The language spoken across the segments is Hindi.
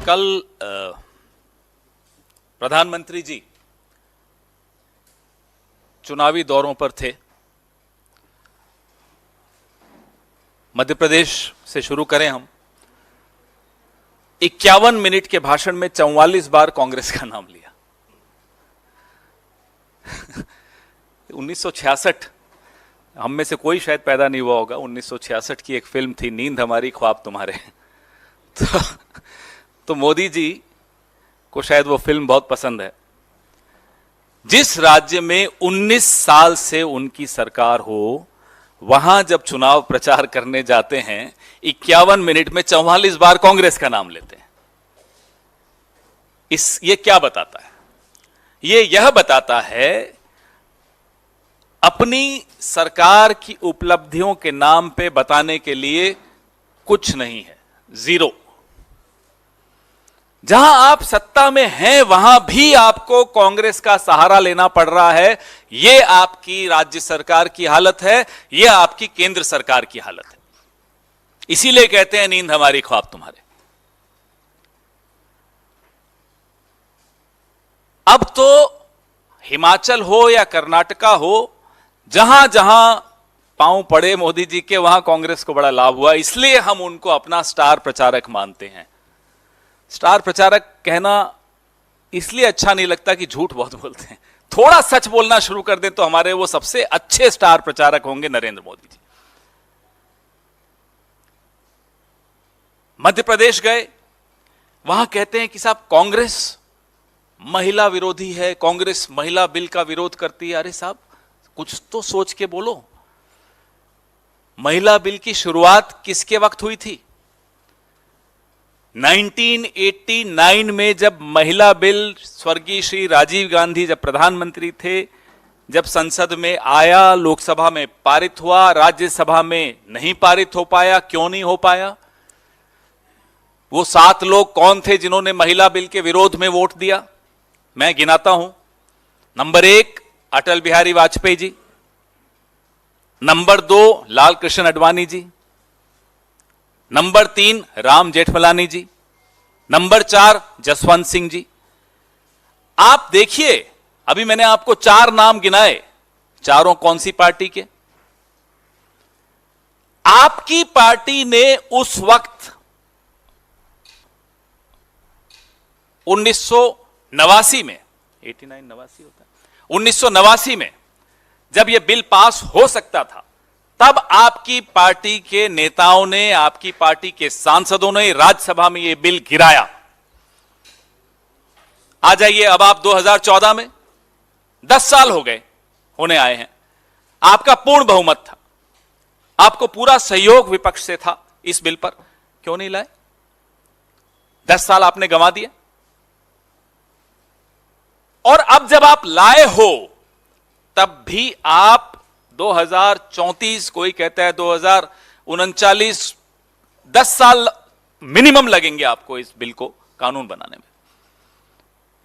कल प्रधानमंत्री जी चुनावी दौरों पर थे। मध्य प्रदेश से शुरू करें हम। 51 मिनट के भाषण में 44 बार कांग्रेस का नाम लिया। 1966, हम में से कोई शायद पैदा नहीं हुआ होगा। 1966 की एक फिल्म थी, नींद हमारी ख्वाब तुम्हारे। तो मोदी जी को शायद वो फिल्म बहुत पसंद है। जिस राज्य में 19 साल से उनकी सरकार हो, वहां जब चुनाव प्रचार करने जाते हैं 51 मिनट में 44 बार कांग्रेस का नाम लेते हैं। ये क्या बताता है? यह बताता है अपनी सरकार की उपलब्धियों के नाम पे बताने के लिए कुछ नहीं है, जीरो। जहां आप सत्ता में हैं वहां भी आपको कांग्रेस का सहारा लेना पड़ रहा है। यह आपकी राज्य सरकार की हालत है, यह आपकी केंद्र सरकार की हालत है। इसीलिए कहते हैं नींद हमारी ख्वाब तुम्हारे। अब तो हिमाचल हो या कर्नाटका हो, जहां जहां पांव पड़े मोदी जी के, वहां कांग्रेस को बड़ा लाभ हुआ। इसलिए हम उनको अपना स्टार प्रचारक मानते हैं। स्टार प्रचारक कहना इसलिए अच्छा नहीं लगता कि झूठ बहुत बोलते हैं। थोड़ा सच बोलना शुरू कर दें तो हमारे वो सबसे अच्छे स्टार प्रचारक होंगे नरेंद्र मोदी जी। मध्य प्रदेश गए, वहां कहते हैं कि साहब कांग्रेस महिला विरोधी है, कांग्रेस महिला बिल का विरोध करती है। अरे साहब, कुछ तो सोच के बोलो। महिला बिल की शुरुआत किसके वक्त हुई थी? 1989 में जब महिला बिल स्वर्गीय श्री राजीव गांधी जब प्रधानमंत्री थे, जब संसद में आया, लोकसभा में पारित हुआ, राज्यसभा में नहीं पारित हो पाया। क्यों नहीं हो पाया? वो 7 लोग कौन थे जिन्होंने महिला बिल के विरोध में वोट दिया? मैं गिनाता हूं। Number 1 Atal Bihari Vajpayee ji, number 2 Lal Krishna Advani ji, number 3 Ram Jethmalani जी, नंबर 4 जसवंत सिंह जी। आप देखिए, अभी मैंने आपको 4 नाम गिनाए, चारों कौन सी पार्टी के? आपकी पार्टी ने उस वक्त 1989 में, 89 होता है, 1989 में जब यह बिल पास हो सकता था, तब आपकी पार्टी के नेताओं ने, आपकी पार्टी के सांसदों ने राज्यसभा में यह बिल गिराया। आ जाइए अब आप 2014 में, 10 साल हो गए होने आए हैं, आपका पूर्ण बहुमत था, आपको पूरा सहयोग विपक्ष से था इस बिल पर। क्यों नहीं लाए? 10 साल आपने गंवा दिए। और अब जब आप लाए हो, तब भी आप 2034, कोई कहता है 2039, 10 साल मिनिमम लगेंगे आपको इस बिल को कानून बनाने में।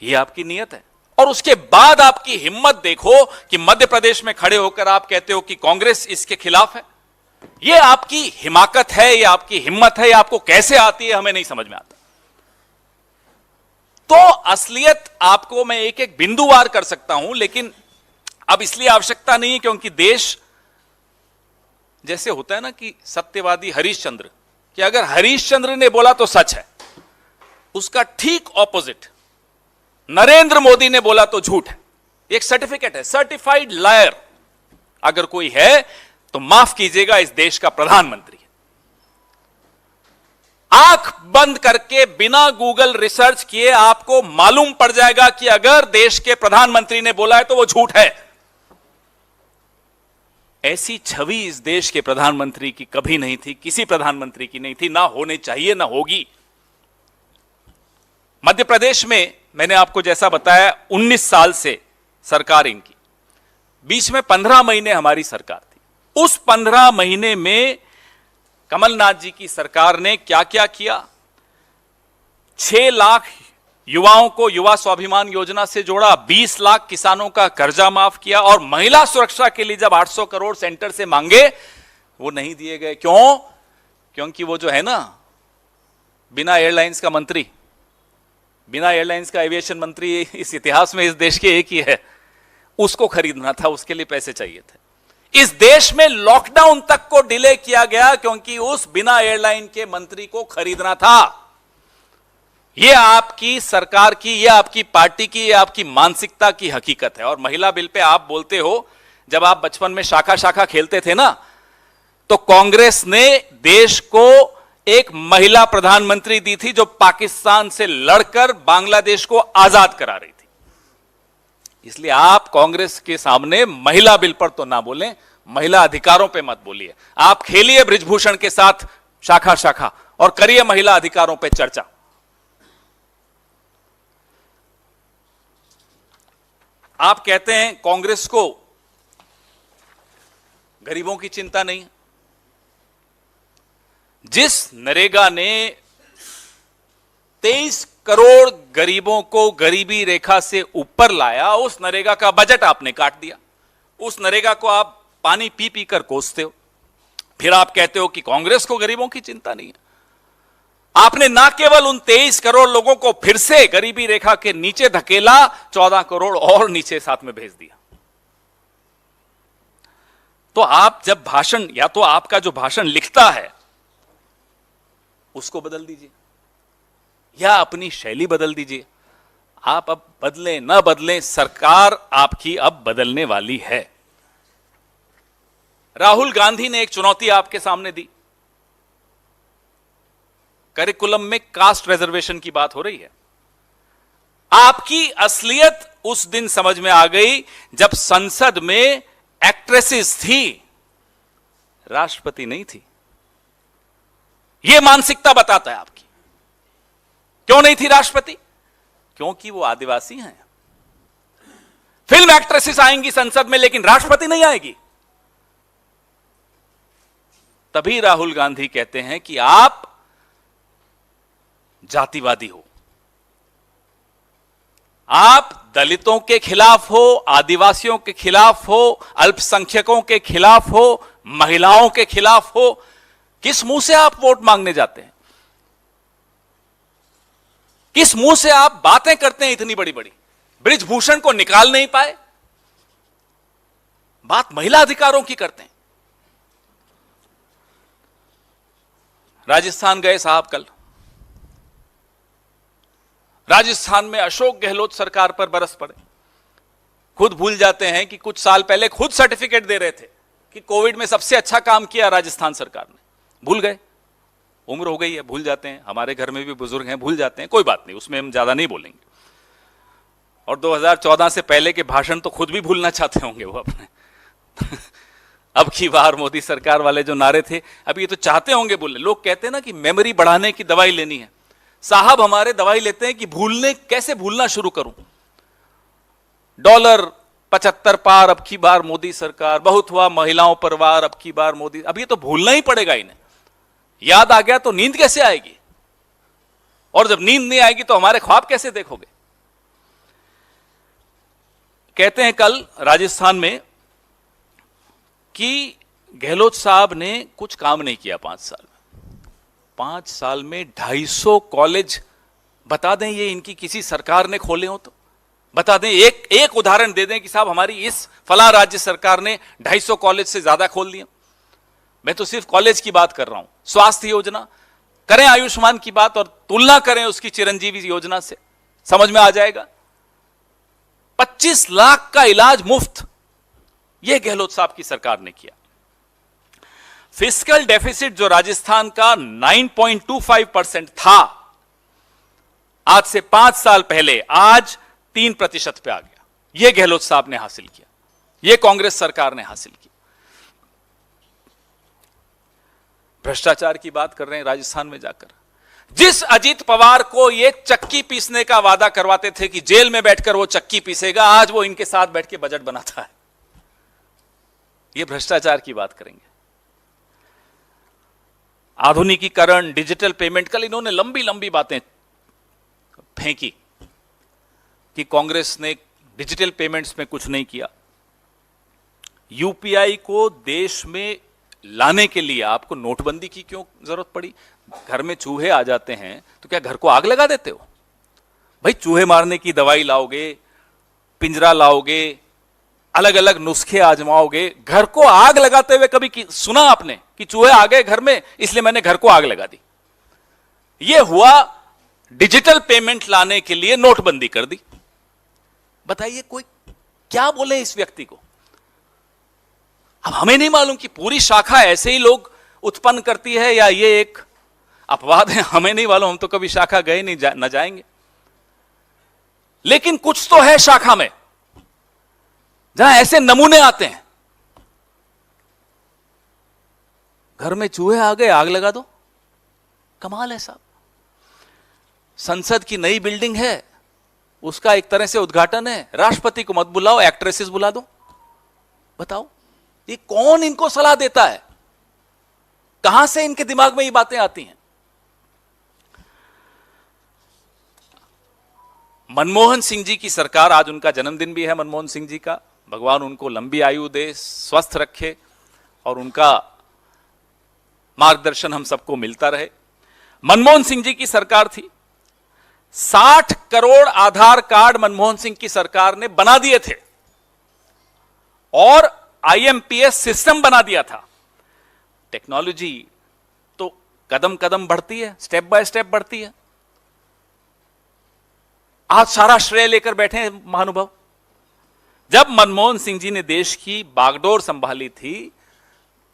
यह आपकी नीयत है। और उसके बाद आपकी हिम्मत देखो कि मध्य प्रदेश में खड़े होकर आप कहते हो कि कांग्रेस इसके खिलाफ है। यह आपकी हिमाकत है, यह आपकी हिम्मत है। यह आपको कैसे आती है हमें नहीं समझ में आता। तो असलियत आपको मैं एक एक बिंदुवार कर सकता हूं, लेकिन अब इसलिए आवश्यकता नहीं है क्योंकि देश, जैसे होता है ना कि सत्यवादी हरिश्चंद्र, कि अगर हरिश्चंद्र ने बोला तो सच है, उसका ठीक ऑपोजिट नरेंद्र मोदी ने बोला तो झूठ है। एक सर्टिफिकेट है, सर्टिफाइड लायर अगर कोई है तो माफ कीजिएगा, इस देश का प्रधानमंत्री है। आंख बंद करके बिना गूगल रिसर्च किए आपको मालूम पड़ जाएगा कि अगर देश के प्रधानमंत्री ने बोला है तो वो झूठ है। ऐसी छवि इस देश के प्रधानमंत्री की कभी नहीं थी, किसी प्रधानमंत्री की नहीं थी, ना होने चाहिए, ना होगी। मध्य प्रदेश में मैंने आपको जैसा बताया 19 साल से सरकार इनकी, बीच में 15 महीने हमारी सरकार थी। उस 15 महीने में कमलनाथ जी की सरकार ने क्या क्या किया? 6 लाख युवाओं को युवा स्वाभिमान योजना से जोड़ा, 20 लाख किसानों का कर्जा माफ किया, और महिला सुरक्षा के लिए जब 800 करोड़ सेंटर से मांगे, वो नहीं दिए गए। क्यों? क्योंकि वो जो है ना, बिना एयरलाइंस का मंत्री, बिना एयरलाइंस का एविएशन मंत्री इस इतिहास में इस देश के एक ही है, उसको खरीदना था, उसके लिए पैसे चाहिए थे। इस देश में लॉकडाउन तक को डिले किया गया क्योंकि उस बिना एयरलाइन के मंत्री को खरीदना था। यह आपकी सरकार की, यह आपकी पार्टी की, यह आपकी मानसिकता की हकीकत है। और महिला बिल पे आप बोलते हो, जब आप बचपन में शाखा शाखा खेलते थे ना, तो कांग्रेस ने देश को एक महिला प्रधानमंत्री दी थी जो पाकिस्तान से लड़कर बांग्लादेश को आजाद करा रही थी। इसलिए आप कांग्रेस के सामने महिला बिल पर तो ना बोलें, महिला अधिकारों पे मत बोलिए। आप खेलिए बृजभूषण के साथ शाखा शाखा और करिए महिला अधिकारों पे चर्चा। आप कहते हैं कांग्रेस को गरीबों की चिंता नहीं। जिस नरेगा ने 23 करोड़ गरीबों को गरीबी रेखा से ऊपर लाया, उस नरेगा का बजट आपने काट दिया। उस नरेगा को आप पानी पी पी कर कोसते हो। फिर आप कहते हो कि कांग्रेस को गरीबों की चिंता नहीं है। आपने ना केवल उन 23 करोड़ लोगों को फिर से गरीबी रेखा के नीचे धकेला, 14 करोड़ और नीचे साथ में भेज दिया। तो आप जब भाषण, या तो आपका जो भाषण लिखता है उसको बदल दीजिए या अपनी शैली बदल दीजिए। आप अब बदलें ना बदलें, सरकार आपकी अब बदलने वाली है। राहुल गांधी ने एक चुनौती आपके सामने दी। करिकुलम में कास्ट रिजर्वेशन की बात हो रही है। आपकी असलियत उस दिन समझ में आ गई जब संसद में एक्ट्रेसेस थी, राष्ट्रपति नहीं थी। यह मानसिकता बताता है आपकी। क्यों नहीं थी राष्ट्रपति? क्योंकि वो आदिवासी हैं। फिल्म एक्ट्रेसेस आएंगी संसद में लेकिन राष्ट्रपति नहीं आएगी। तभी राहुल गांधी कहते हैं कि आप जातिवादी हो, आप दलितों के खिलाफ हो, आदिवासियों के खिलाफ हो, अल्पसंख्यकों के खिलाफ हो, महिलाओं के खिलाफ हो। किस मुंह से आप वोट मांगने जाते हैं? किस मुंह से आप बातें करते हैं इतनी बड़ी बड़ी? बृजभूषण को निकाल नहीं पाए, बात महिला अधिकारों की करते हैं। राजस्थान गए साहब कल। राजस्थान में अशोक गहलोत सरकार पर बरस पड़े। खुद भूल जाते हैं कि कुछ साल पहले खुद सर्टिफिकेट दे रहे थे कि कोविड में सबसे अच्छा काम किया राजस्थान सरकार ने। भूल गए, उम्र हो गई है, भूल जाते हैं। हमारे घर में भी बुजुर्ग हैं, भूल जाते हैं। कोई बात नहीं, उसमें हम ज्यादा नहीं बोलेंगे। और 2014 से पहले के भाषण तो खुद भी भूलना चाहते होंगे वो अपने। अब की बार मोदी सरकार वाले जो नारे थे, अब ये तो चाहते होंगे बोलने। लोग कहते हैं ना कि मेमोरी बढ़ाने की दवाई लेनी है। साहब हमारे दवाई लेते हैं कि कैसे भूलना शुरू करूं। डॉलर 75 पार अब की बार मोदी सरकार, बहुत हुआ महिलाओं पर वार अब की बार मोदी। अब ये तो भूलना ही पड़ेगा इन्हें। याद आ गया तो नींद कैसे आएगी? और जब नींद नहीं आएगी तो हमारे ख्वाब कैसे देखोगे? कहते हैं कल राजस्थान में कि गहलोत साहब ने कुछ काम नहीं किया 5 साल में। 5 साल में 250 कॉलेज, बता दें ये इनकी किसी सरकार ने खोले हो तो बता दें। एक उदाहरण दे दें कि साहब हमारी इस फला राज्य सरकार ने 250 कॉलेज से ज्यादा खोल दिए। मैं तो सिर्फ कॉलेज की बात कर रहा हूं। स्वास्थ्य योजना करें, आयुष्मान की बात, और तुलना करें उसकी चिरंजीवी योजना से, समझ में आ जाएगा। 25 लाख का इलाज मुफ्त, यह गहलोत साहब की सरकार ने किया। फिस्कल डेफिसिट जो राजस्थान का 9.25% था, आज से 5 साल पहले आज 3% पे आ गया। यह गहलोत साहब ने हासिल किया, यह कांग्रेस सरकार ने हासिल किया। भ्रष्टाचार की बात कर रहे हैं राजस्थान में जाकर। जिस अजीत पवार को ये चक्की पीसने का वादा करवाते थे कि जेल में बैठकर वो चक्की पीसेगा, आज वो इनके साथ बैठ के बजट बनाता है। ये भ्रष्टाचार की बात करेंगे। आधुनिकीकरण, डिजिटल पेमेंट, कल इन्होंने लंबी लंबी बातें फेंकी कि कांग्रेस ने डिजिटल पेमेंट्स में कुछ नहीं किया। यूपीआई को देश में लाने के लिए आपको नोटबंदी की क्यों जरूरत पड़ी? घर में चूहे आ जाते हैं तो क्या घर को आग लगा देते हो? भाई चूहे मारने की दवाई लाओगे, पिंजरा लाओगे, अलग अलग नुस्खे आजमाओगे, घर को आग लगाते हुए कभी सुना आपने कि चूहे आ गए घर में इसलिए मैंने घर को आग लगा दी? यह हुआ डिजिटल पेमेंट लाने के लिए नोटबंदी कर दी। बताइए कोई क्या बोले इस व्यक्ति को? अब हमें नहीं मालूम कि पूरी शाखा ऐसे ही लोग उत्पन्न करती है या ये एक अपवाद है, हमें नहीं मालूम, हम तो कभी शाखा गए नहीं, न जाएंगे। लेकिन कुछ तो है शाखा में जहां ऐसे नमूने आते हैं। घर में चूहे आ गए, आग लगा दो। कमाल है साहब। संसद की नई बिल्डिंग है, उसका एक तरह से उद्घाटन है, राष्ट्रपति को मत बुलाओ, एक्ट्रेसेस बुला दो। बताओ ये कौन इनको सलाह देता है? कहां से इनके दिमाग में ये बातें आती हैं? मनमोहन सिंह जी की सरकार, आज उनका जन्मदिन भी है मनमोहन सिंह जी का, भगवान उनको लंबी आयु दे, स्वस्थ रखे और उनका मार्गदर्शन हम सबको मिलता रहे। मनमोहन सिंह जी की सरकार थी, 60 करोड़ आधार कार्ड मनमोहन सिंह की सरकार ने बना दिए थे और आईएमपीएस सिस्टम बना दिया था। टेक्नोलॉजी तो कदम कदम बढ़ती है, स्टेप बाय स्टेप बढ़ती है। आज सारा श्रेय लेकर बैठे हैं महानुभाव। जब मनमोहन सिंह जी ने देश की बागडोर संभाली थी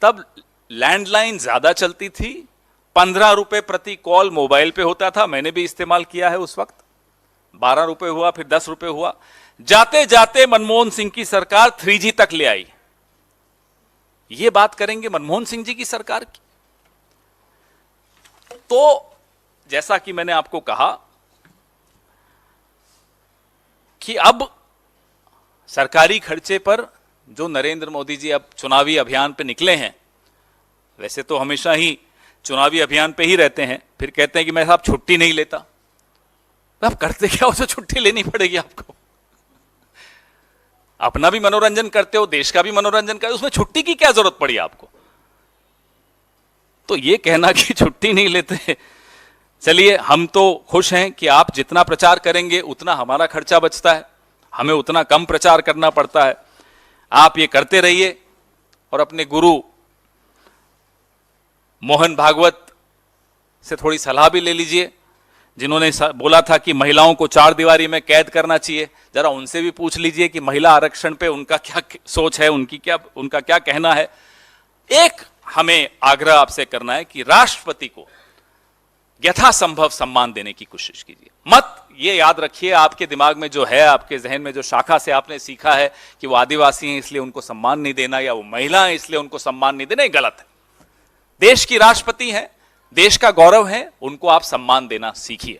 तब लैंडलाइन ज्यादा चलती थी, 15 रुपए प्रति कॉल मोबाइल पे होता था, मैंने भी इस्तेमाल किया है उस वक्त। 12 रुपए हुआ, फिर 10 रुपए हुआ, जाते जाते मनमोहन सिंह की सरकार 3G तक ले आई। ये बात करेंगे मनमोहन सिंह जी की सरकार की। तो जैसा कि मैंने आपको कहा कि अब सरकारी खर्चे पर जो नरेंद्र मोदी जी अब चुनावी अभियान पे निकले हैं, वैसे तो हमेशा ही चुनावी अभियान पे ही रहते हैं, फिर कहते हैं कि मैं साहब छुट्टी नहीं लेता। तो आप करते क्या हो तो छुट्टी लेनी पड़ेगी आपको? अपना भी मनोरंजन करते हो, देश का भी मनोरंजन करते हो, उसमें छुट्टी की क्या जरूरत पड़ी आपको? तो ये कहना कि छुट्टी नहीं लेते, चलिए हम तो खुश हैं कि आप जितना प्रचार करेंगे उतना हमारा खर्चा बचता है, हमें उतना कम प्रचार करना पड़ता है। आप ये करते रहिए और अपने गुरु मोहन भागवत से थोड़ी सलाह भी ले लीजिए, जिन्होंने बोला था कि महिलाओं को 4 दीवारी में कैद करना चाहिए। जरा उनसे भी पूछ लीजिए कि महिला आरक्षण पे उनका क्या सोच है, उनका क्या कहना है। एक हमें आग्रह आपसे करना है कि राष्ट्रपति को यथासंभव सम्मान देने की कोशिश कीजिए। मत ये याद रखिए, आपके दिमाग में जो है, आपके जहन में जो शाखा से आपने सीखा है कि वो आदिवासी हैं इसलिए उनको सम्मान नहीं देना या वो महिला हैं इसलिए उनको सम्मान नहीं देना, ये गलत है। देश की राष्ट्रपति हैं, देश का गौरव है, उनको आप सम्मान देना सीखिए।